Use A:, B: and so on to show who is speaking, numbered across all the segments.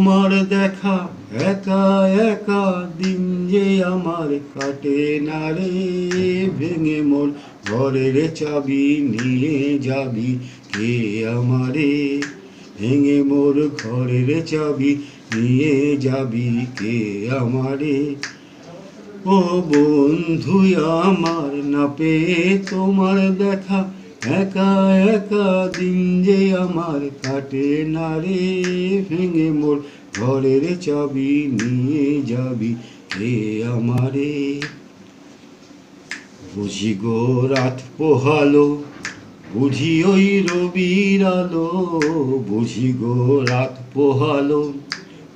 A: তোমার দেখা একা একা দিন যে আমার কাটে না রে। ভেঙে মোর ঘরের চাবি নিয়ে যাবি কে আমারে। ভেঙে মোর ঘরের চাবি নিয়ে যাবি কে আমারে। ও বন্ধু আমার না পেয়ে তোমার দেখা একা একা দিন যে আমার কাটে না রে। ভেঙে মোর ঘরের চাবি নিয়ে যাবি কে আমারে। বুঝি গো রাত পোহালো, বুঝি ওই রবির আলো। বুঝি গো রাত পোহালো,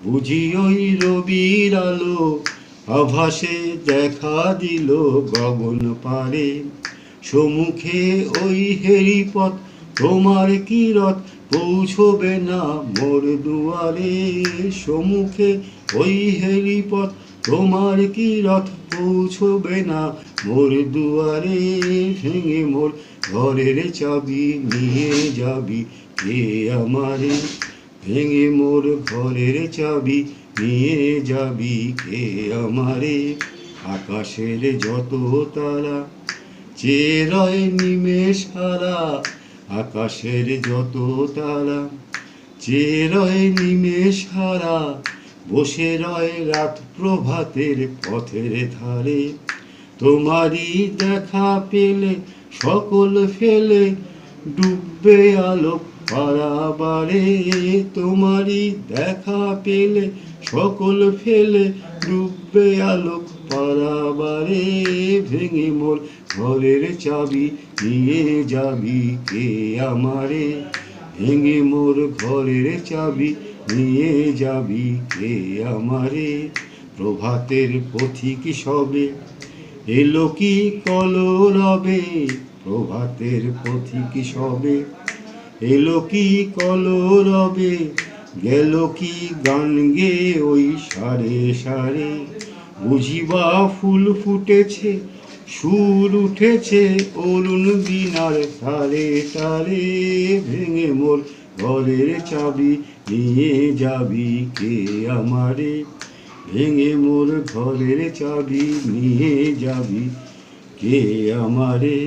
A: বুঝি ওই রবির আলো। আভাসে দেখা দিল গগন পারে। সম্মুখে ওই হেরিপথ, তোমার কি রথ পৌঁছবে না মোর দুয়ারে। সম্মুখে ওই হেরিপথ, তোমার কি রথ পৌঁছবে না মোর দুয়ারে। ভেঙে মোর ঘরের চাবি নিয়ে যাবি কে আমারে। ভেঙে মোর ঘরের চাবি নিয়ে যাবি কে আমারে। আকাশের যত তারা চেয়ে রয় নিমেষ হারা। আকাশের যত তারা চেয়ে রয় নিমেষ হারা। বসে রয় রাত প্রভাতের পথের ধারে। তোমারই দেখা পেলে সকল ফেলে ডুববে আলোক পারাবারে। তোমারই দেখা পেলে সকল ফেলে ডুববে আলোক পারাবারে। ভেঙে মোর ঘরের চাবি নিয়ে যাবি কে আমারে। ভেঙে মোর ঘরের চাবি নিয়ে যাবি কে আমারে। প্রভাতের পথিক সবে এলো কি কলরবে। প্রভাতের পথিক সবে এলো কি কলরবে। গেল কি গান গে ওই সারে সারে। বুঝিবা ফুল ফুটেছে, সুর উঠেছে অরুণ বীণার তারে তারে। ভেঙে মোর ঘরের চাবি নিয়ে যাবি কে আমারে। ভেঙে মোর ঘরের চাবি নিয়ে যাবি কে আমারে।